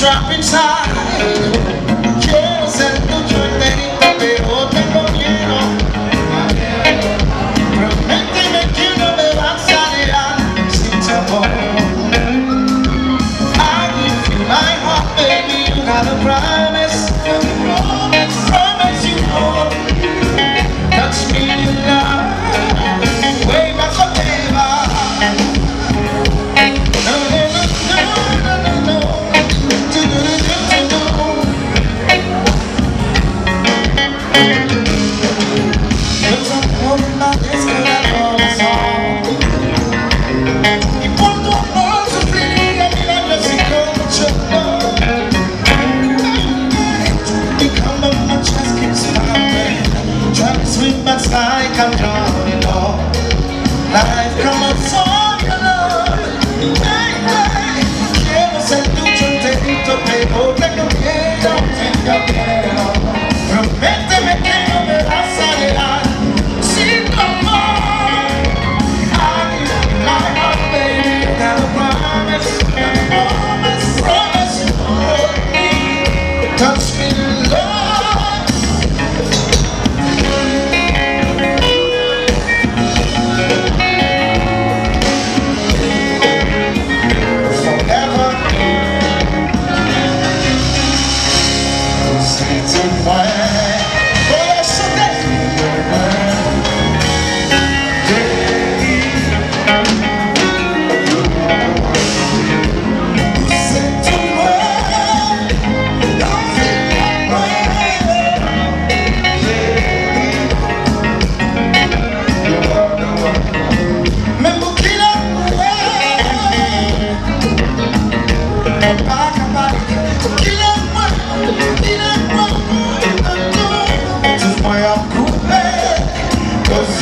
Drop inside, quiero ser tuyo enterito, pero tengo miedo. Prométeme que no me vas a dejar sin tu amor. I give you my heart, baby, you gotta promise, promise you more. Touch me in love, way back forever. No, no, no, no, no, no, no. Like I'm drowning all life come up for your love, baby. Quiero ser tuyo enterito, pero tengo miedo, prométeme que no me vas a dejar sin tu amor. I give you my heart, baby, gotta promise, promise you hold me, touch me, love.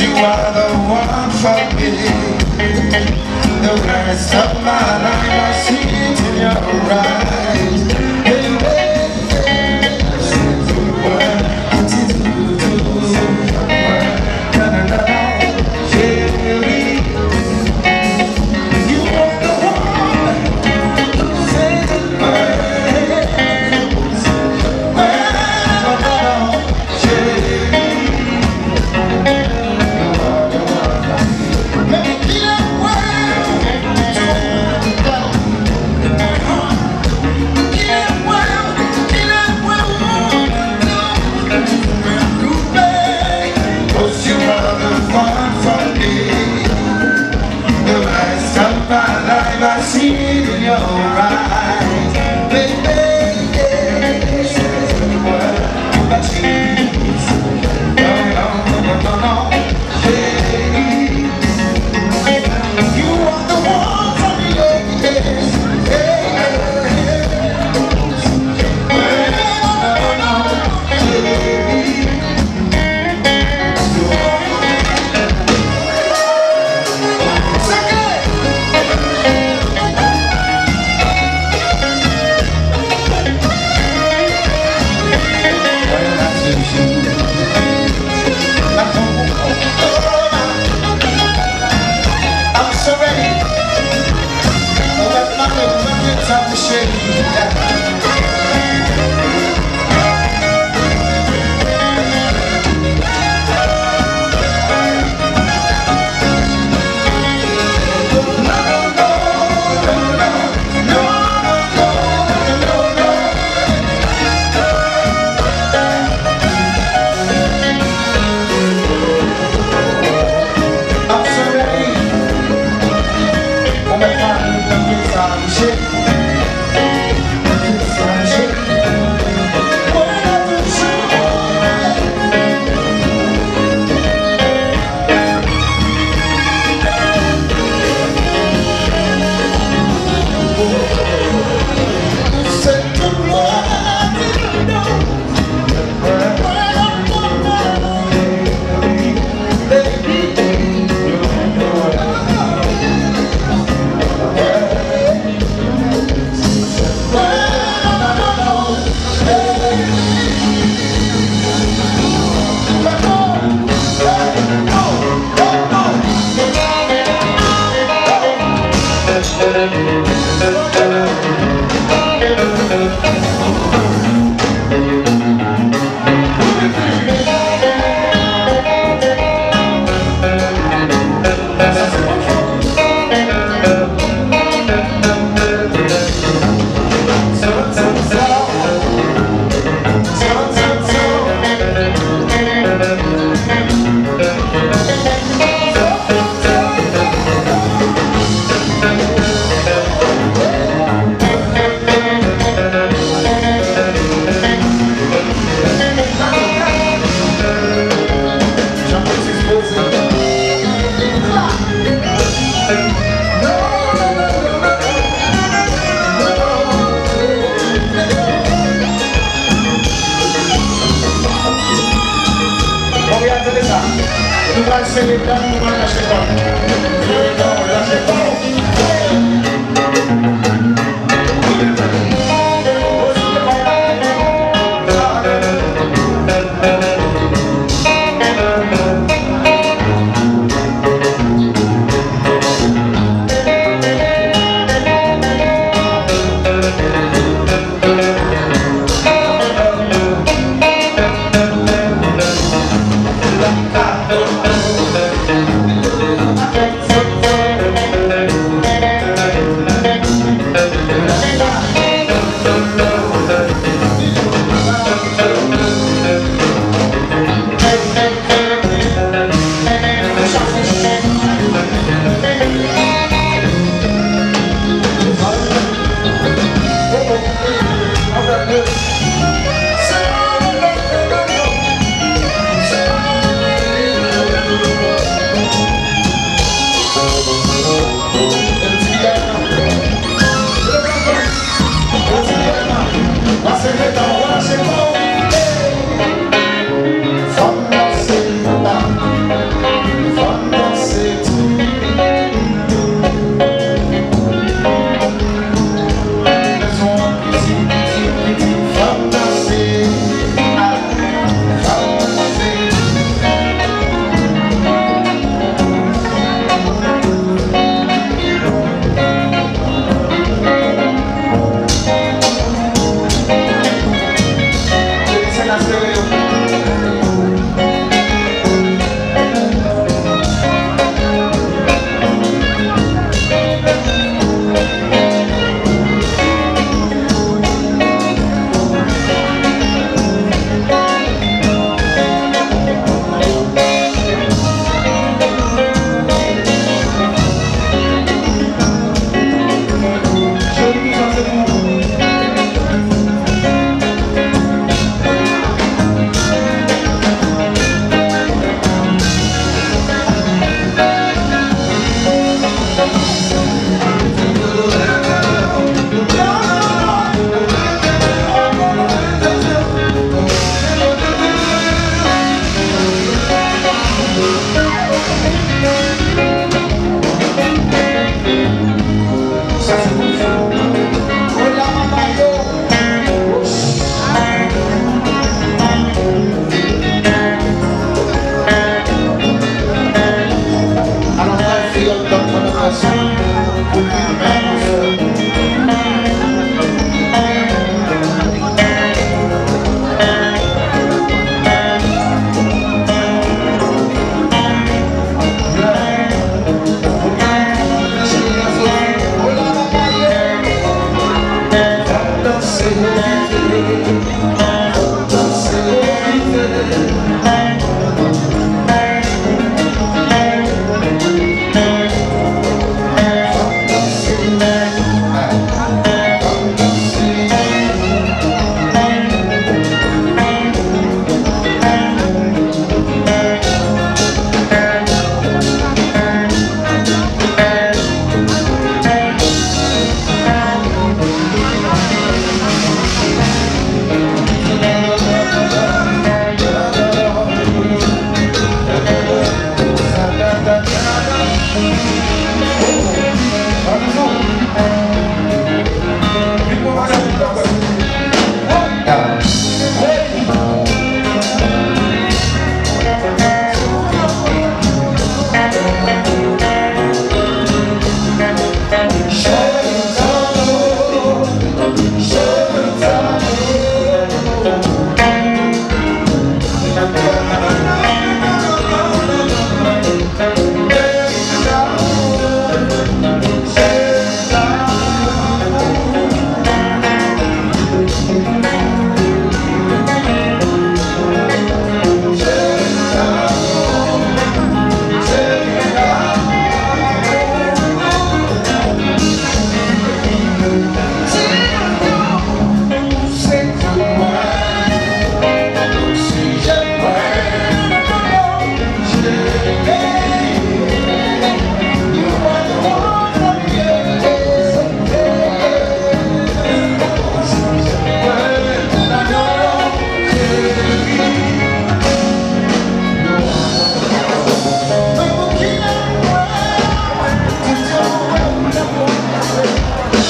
You are the one for me. The rest of my life I see it in your eyes. Baby, what did you do? You are the one who said the I see it in your eyes, baby. But no, hey, you are the one for me, yes.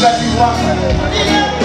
That you want.